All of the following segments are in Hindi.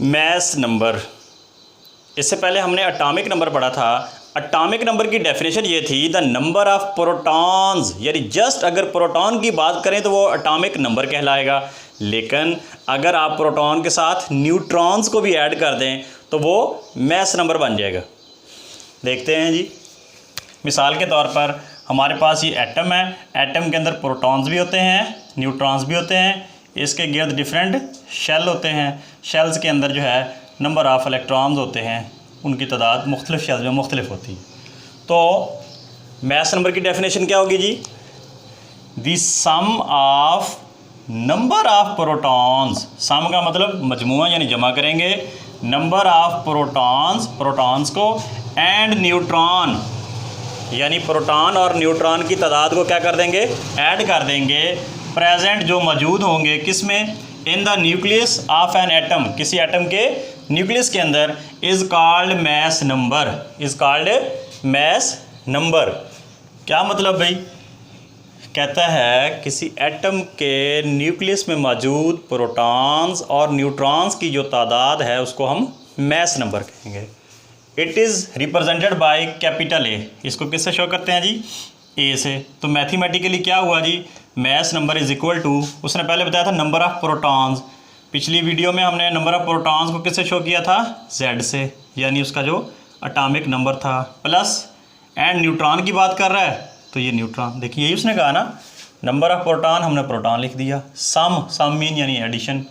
Mass number. इससे पहले हमने एटॉमिक नंबर पढ़ा था। एटॉमिक नंबर की डेफिनेशन ये थी द नंबर ऑफ प्रोटॉन्स, यानी जस्ट अगर प्रोटॉन की बात करें तो वो एटॉमिक नंबर कहलाएगा। लेकिन अगर आप प्रोटॉन के साथ न्यूट्रॉन्स को भी ऐड कर दें तो वो मैस नंबर बन जाएगा। देखते हैं जी, मिसाल के तौर पर हमारे पास ये एटम है। एटम के अंदर प्रोटॉन्स भी होते हैं, न्यूट्रॉन्स भी होते हैं। इसके गिर्द डिफरेंट शेल होते हैं। शेल्स के अंदर जो है नंबर ऑफ़ इलेक्ट्रॉन्स होते हैं, उनकी तादाद मुख्तलिफ शेल्स में मुख्तलिफ होती है। तो मैस नंबर की डेफिनेशन क्या होगी जी? The sum of number of protons. Sum का मतलब मजमुआ यानी जमा करेंगे, नंबर ऑफ प्रोटॉन्स, प्रोटॉन्स को, एंड न्यूट्रॉन यानी प्रोटॉन और न्यूट्रॉन की तादाद को क्या कर देंगे? ऐड कर देंगे। प्रेजेंट जो मौजूद होंगे किस में? इन the nucleus of an atom, किसी एटम के न्यूक्लियस के अंदर, is called mess number. Is called mass number. क्या मतलब भाई? कहता है किसी एटम के न्यूक्लियस में मौजूद प्रोटॉन्स और न्यूट्रॉन्स की जो तादाद है उसको हम मैस नंबर कहेंगे। It is represented by capital A. इसको किससे शो करते हैं जी? ए से। तो मैथमेटिकली क्या हुआ जी? Mass number is equal to, उसने पहले बताया था नंबर ऑफ़ प्रोटॉन्स। पिछली वीडियो में हमने नंबर ऑफ़ प्रोटॉन्स को किससे शो किया था? जेड से, यानी उसका जो एटॉमिक नंबर था। प्लस एंड न्यूट्रॉन की बात कर रहा है तो ये न्यूट्रॉन, देखिए यही उसने कहा ना, नंबर ऑफ़ प्रोटॉन हमने प्रोटॉन लिख दिया। सम मीन यानी एडिशन,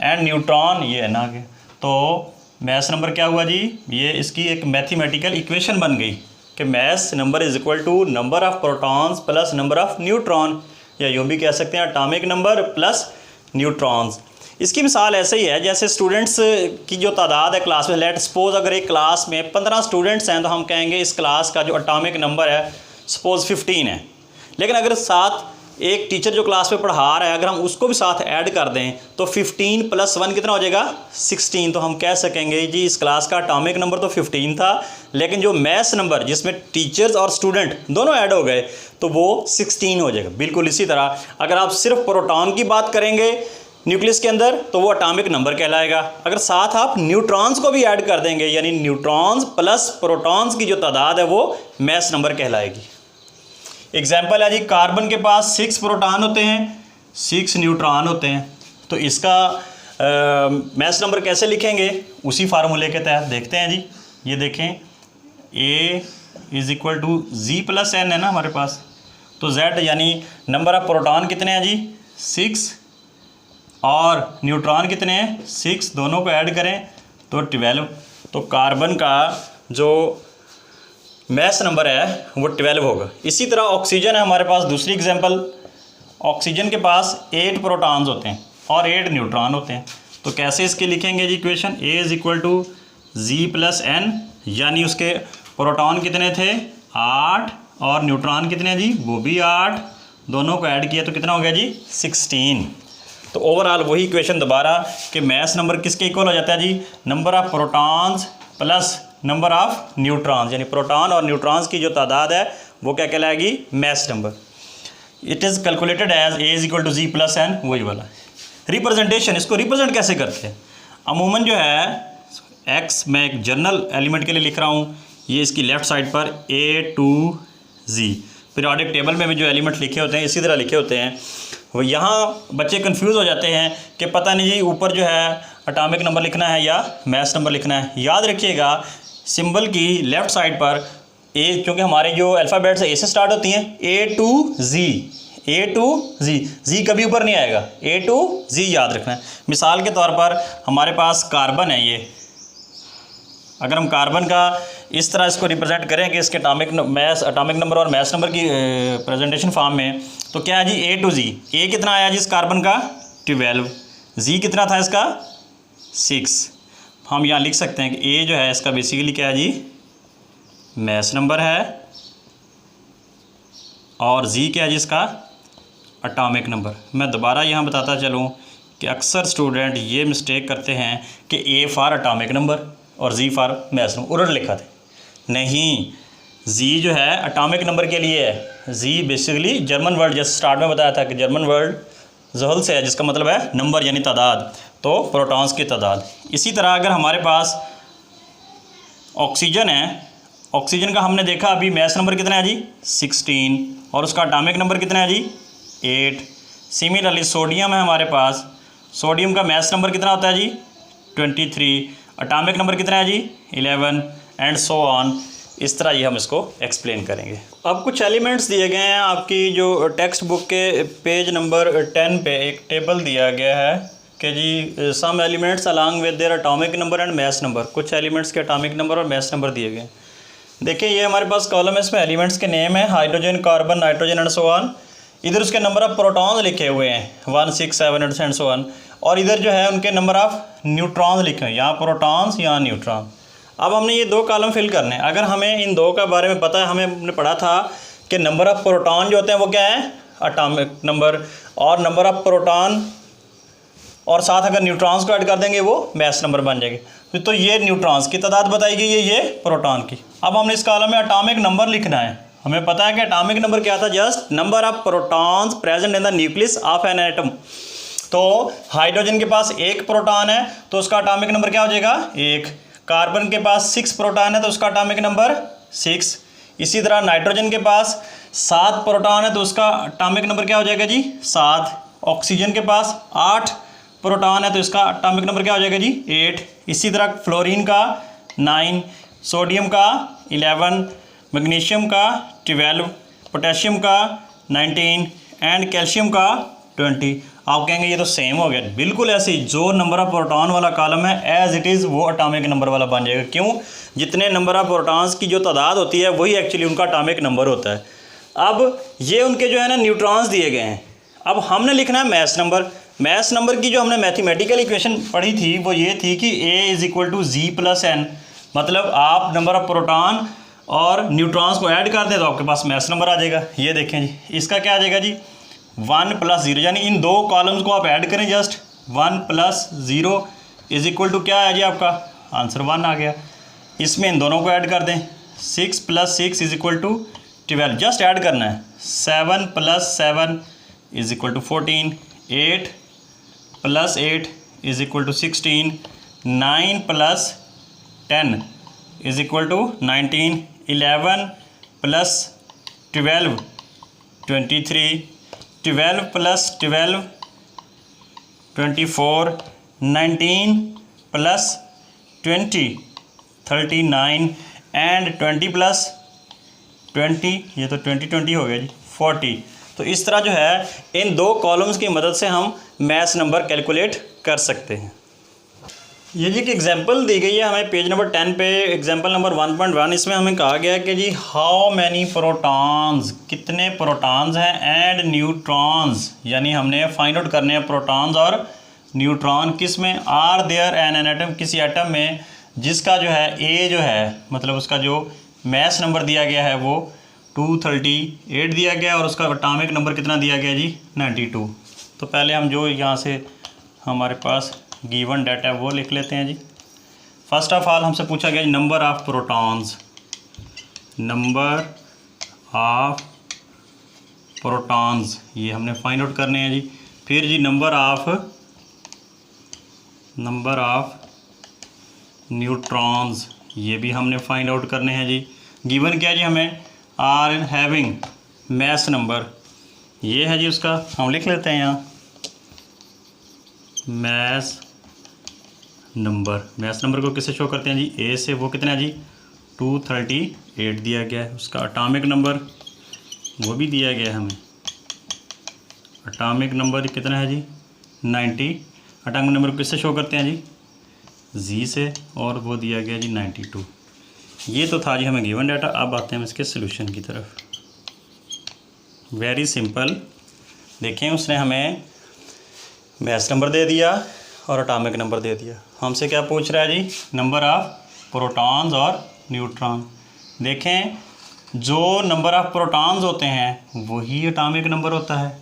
एंड न्यूट्रॉन ये है ना आगे। तो मैस नंबर क्या हुआ जी? ये इसकी एक मैथमेटिकल इक्वेशन बन गई कि mass number is equal to number of protons plus number of neutron, या यूँ भी कह सकते हैं एटॉमिक नंबर प्लस न्यूट्रॉन्स। इसकी मिसाल ऐसे ही है जैसे स्टूडेंट्स की जो तादाद है क्लास में। लेट सपोज अगर एक क्लास में 15 स्टूडेंट्स हैं तो हम कहेंगे इस क्लास का जो एटॉमिक नंबर है सपोज 15 है। लेकिन अगर साथ एक टीचर जो क्लास में पढ़ा रहा है अगर हम उसको भी साथ ऐड कर दें तो 15 + 1 कितना हो जाएगा? 16। तो हम कह सकेंगे जी इस क्लास का एटॉमिक नंबर तो 15 था, लेकिन जो मैस नंबर जिसमें टीचर्स और स्टूडेंट दोनों ऐड हो गए तो वो 16 हो जाएगा। बिल्कुल इसी तरह अगर आप सिर्फ प्रोटॉन की बात करेंगे न्यूक्लियस के अंदर तो वो एटॉमिक नंबर कहलाएगा। अगर साथ आप न्यूट्रॉन्स को भी ऐड कर देंगे यानी न्यूट्रॉन्स प्लस प्रोटॉन्स की जो तादाद है वो मैस नंबर कहलाएगी। एग्जाम्पल है जी, कार्बन के पास 6 प्रोटॉन होते हैं, 6 न्यूट्रॉन होते हैं। तो इसका मैस नंबर कैसे लिखेंगे? उसी फार्मूले के तहत देखते हैं जी। ये देखें, A is equal to Z + N है ना हमारे पास। तो Z यानी नंबर ऑफ प्रोटॉन कितने हैं जी? 6, और न्यूट्रॉन कितने हैं? 6। दोनों को ऐड करें तो 12। तो कार्बन का जो मैस नंबर है वो 12 होगा। इसी तरह ऑक्सीजन है हमारे पास, दूसरी एग्जांपल। ऑक्सीजन के पास 8 प्रोटॉन्स होते हैं और 8 न्यूट्रॉन होते हैं। तो कैसे इसके लिखेंगे जी equation? A is equal to Z + N, यानी उसके प्रोटॉन कितने थे? 8, और न्यूट्रॉन कितने जी? वो भी 8। दोनों को ऐड किया तो कितना हो गया जी? 16। तो ओवरऑल वही इक्वेशन दोबारा कि मैस नंबर किसके इक्वल हो जाता है जी? Number of protons plus number of neutrons, यानी प्रोटॉन और न्यूट्रॉन्स की जो तादाद है वो क्या कहलाएगी? Mass number. It is calculated as A is equal to Z + N, वही वाला। रिप्रेजेंटेशन, इसको रिप्रेजेंट कैसे करते हैं? अमूमन जो है X मैं एक जर्नल एलिमेंट के लिए लिख रहा हूँ, ये इसकी लेफ़्ट साइड पर A to Z। Periodic table में भी जो एलिमेंट लिखे होते हैं इसी तरह लिखे होते हैं। वो यहाँ बच्चे कंफ्यूज हो जाते हैं कि पता नहीं जी ऊपर जो है एटॉमिक नंबर लिखना है या मैस नंबर लिखना है। याद रखिएगा सिंबल की लेफ़्ट साइड पर A, क्योंकि हमारे जो अल्फ़ाबेट्स A से स्टार्ट होती हैं, A to Z, A to Z, Z कभी ऊपर नहीं आएगा, A to Z याद रखना है। मिसाल के तौर पर हमारे पास कार्बन है ये, अगर हम कार्बन का इस तरह इसको रिप्रेजेंट करें कि इसके एटॉमिक नंबर और मैस नंबर की प्रेजेंटेशन फॉर्म में, तो क्या है जी? A to Z। A कितना आया जी इस कार्बन का? 12। Z कितना था इसका? 6। हम यहाँ लिख सकते हैं कि A जो है इसका बेसिकली क्या है जी? मैस नंबर है, और Z क्या है जी इसका? Atomic number. मैं दोबारा यहाँ बताता चलूँ कि अक्सर स्टूडेंट ये मिस्टेक करते हैं कि A फॉर एटॉमिक नंबर और Z फॉर मैस नंबर, उलट लिखा थे। नहीं, Z जो है एटॉमिक नंबर के लिए है। Z बेसिकली जर्मन वर्ड, जैसे स्टार्ट में बताया था कि जर्मन वर्ड ज़हल से है, जिसका मतलब है नंबर यानी तादाद। तो प्रोटॉन्स की तादाद। इसी तरह अगर हमारे पास ऑक्सीजन है, ऑक्सीजन का हमने देखा अभी मैस नंबर कितना है जी 16 और उसका एटॉमिक नंबर कितना है जी 8। सिमिलरली सोडियम है हमारे पास, सोडियम का मैस नंबर कितना होता है जी 23, एटॉमिक नंबर कितना है जी 11 एंड सो ऑन। इस तरह ये हम इसको एक्सप्लेन करेंगे। अब कुछ एलिमेंट्स दिए गए हैं आपकी जो टेक्स्ट बुक के पेज नंबर 10 पे एक टेबल दिया गया है कि जी some elements along with their atomic number and mass number. कुछ एलिमेंट्स के एटॉमिक नंबर और मैस नंबर दिए गए हैं। देखिए ये हमारे पास कॉलम है, इसमें एलिमेंट्स के नेम है hydrogen, carbon, nitrogen and so on. इधर उसके नंबर ऑफ प्रोटॉन्स लिखे हुए हैं 1, 6, 7 एंड सो ऑन। और इधर जो है उनके नंबर ऑफ न्यूट्रॉन्स लिखे हैं, यहाँ प्रोटॉन्स यहाँ न्यूट्रॉन। अब हमने ये दो कॉलम फिल करने हैं। अगर हमें इन दो का बारे में पता है, हमने पढ़ा था कि नंबर ऑफ़ प्रोटॉन जो होते हैं वो क्या है एटॉमिक नंबर, और नंबर ऑफ़ प्रोटॉन और साथ अगर न्यूट्रॉन्स को ऐड कर देंगे वो मैस नंबर बन जाएंगे। तो ये न्यूट्रॉन्स की तादाद बताई गई है, ये प्रोटॉन की। अब हमने इस कॉलम में एटॉमिक नंबर लिखना है। हमें पता है कि एटॉमिक नंबर क्या था, just number of protons present in the nucleus of an atom. तो हाइड्रोजन के पास 1 प्रोटॉन है तो उसका एटॉमिक नंबर क्या हो जाएगा 1। कार्बन के पास 6 प्रोटॉन है तो उसका एटॉमिक नंबर 6। इसी तरह नाइट्रोजन के पास 7 प्रोटॉन है तो उसका एटॉमिक नंबर क्या हो जाएगा जी 7। ऑक्सीजन के पास 8 प्रोटॉन है तो इसका एटॉमिक नंबर क्या हो जाएगा जी 8। इसी तरह फ्लोरीन का 9, सोडियम का 11, मैग्नीशियम का 12, पोटेशियम का 19 एंड कैल्शियम का 20। आप कहेंगे ये तो सेम हो गया, बिल्कुल ऐसे ही जो नंबर ऑफ प्रोटॉन वाला कॉलम है एज इट इज़ वो एटॉमिक नंबर वाला बन जाएगा। क्यों, जितने नंबर ऑफ प्रोटॉन्स की जो तादाद होती है वही एक्चुअली उनका एटॉमिक नंबर होता है। अब ये उनके जो है ना न्यूट्रॉन्स दिए गए हैं। अब हमने लिखना है मैस नंबर। मैस नंबर की जो हमने मैथमेटिकल इक्वेशन पढ़ी थी वो ये थी कि A=G+N, मतलब आप नंबर ऑफ प्रोटॉन और न्यूट्रॉन्स को ऐड कर दें तो आपके पास मैस नंबर आ जाएगा। ये देखें जी, इसका क्या आ जाएगा जी 1 + 0, यानी इन दो कॉलम्स को आप ऐड करें जस्ट 1 + 0 = क्या है जी आपका आंसर 1 आ गया। इसमें इन दोनों को ऐड कर दें 6 + 6 = 12, जस्ट ऐड करना है। 7 + 7 = 14, 8 + 8 = 16, 9 + 10 = 19, 11 + 12 23, 12 + 12 24, 19 + 20 39 एंड 20 + 20, ये तो 20 हो गया जी 40। तो इस तरह जो है इन दो कॉलम्स की मदद से हम मैस नंबर कैलकुलेट कर सकते हैं। ये जी कि एग्जांपल दी गई है हमें पेज नंबर 10 पे, एग्जांपल नंबर 1.1। इसमें हमें कहा गया है कि जी हाउ मैनी प्रोटॉन्स, कितने प्रोटॉन्स हैं, एंड न्यूट्रॉन्स, यानी हमने फाइंड आउट करने हैं प्रोटॉन्स और न्यूट्रॉन किस में, आर देयर एन एटम, किसी एटम में जिसका जो है ए जो है मतलब उसका जो मैस नंबर दिया गया है वो 238 दिया गया और उसका एटॉमिक नंबर कितना दिया गया जी 92। तो पहले हम जो यहाँ से हमारे पास गिवन डाटा है वो लिख लेते हैं जी। फर्स्ट ऑफ ऑल हमसे पूछा गया number of protons, number of protons ये हमने फाइंड आउट करने हैं जी। फिर जी नंबर ऑफ न्यूट्रॉन्स ये भी हमने फाइंड आउट करने हैं जी। गिवन क्या जी हमें आर इन हैविंग मैस नंबर, ये है जी उसका हम लिख लेते हैं यहाँ मैस नंबर को किससे शो करते हैं जी ए से, वो कितना है जी 238 दिया गया है। उसका एटॉमिक नंबर वो भी दिया गया है हमें, एटॉमिक नंबर कितना है जी 90। एटॉमिक नंबर को किससे शो करते हैं जी जी से, और वो दिया गया जी 92। ये तो था जी हमें गिवन डाटा। अब आते हैं हम इसके सोल्यूशन की तरफ। वेरी सिंपल, देखें उसने हमें मैस नंबर दे दिया और एटॉमिक नंबर दे दिया। हमसे क्या पूछ रहा है जी नंबर ऑफ़ प्रोटॉन्स और न्यूट्रॉन। देखें जो नंबर ऑफ़ प्रोटॉन्स होते हैं वही एटॉमिक नंबर होता है,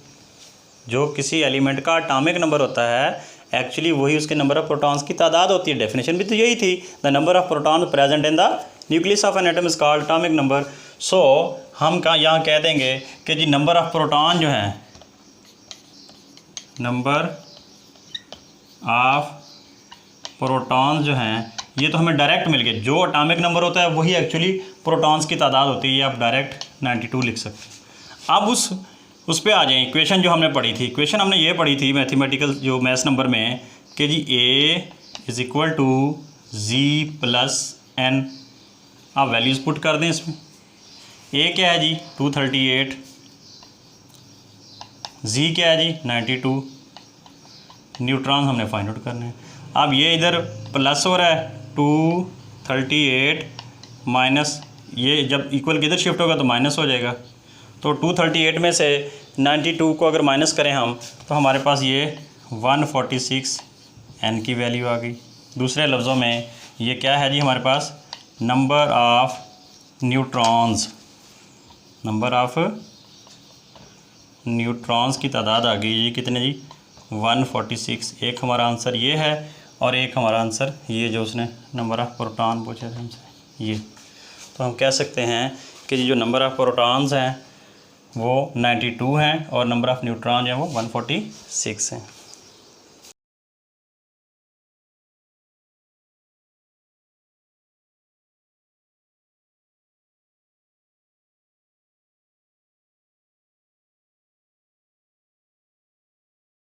जो किसी एलिमेंट का एटॉमिक नंबर होता है एक्चुअली वही उसके नंबर ऑफ़ प्रोटॉन्स की तादाद होती है। डेफिनेशन भी तो यही थी, the number of proton present in the nucleus of an atom is called atomic number. So हम यहाँ कह देंगे कि जी नंबर ऑफ़ प्रोटॉन जो है, नंबर ऑफ प्रोटॉन्स जो हैं, ये तो हमें डायरेक्ट मिल गए। जो एटॉमिक नंबर होता है वही एक्चुअली प्रोटॉन्स की तादाद होती है। ये आप डायरेक्ट 92 लिख सकते हैं। अब उस पे आ जाएं। इक्वेशन जो हमने पढ़ी थी, इक्वेशन हमने ये पढ़ी थी मैथमेटिकल जो मैथ्स नंबर में कि जी A is equal to Z plus N। आप वैल्यूज़ पुट कर दें इसमें। A क्या है जी 238, Z क्या है जी 92, न्यूट्रॉन हमने फाइंड आउट करने हैं। अब ये इधर प्लस हो रहा है 238 माइनस, ये जब इक्वल किधर शिफ्ट होगा तो माइनस हो जाएगा। तो 238 में से 92 को अगर माइनस करें हम तो हमारे पास ये 146 N की वैल्यू आ गई। दूसरे लफ्ज़ों में ये क्या है जी हमारे पास number of neutrons, number of neutrons की तादाद आ गई। ये कितने जी 146। एक हमारा आंसर ये है और एक हमारा आंसर ये जो उसने नंबर ऑफ़ प्रोटॉन पूछे थे हमसे ये। तो हम कह सकते हैं कि जो नंबर ऑफ़ प्रोटॉन्स हैं वो 92 हैं और नंबर ऑफ़ न्यूट्रॉन जो है वो 146 हैं।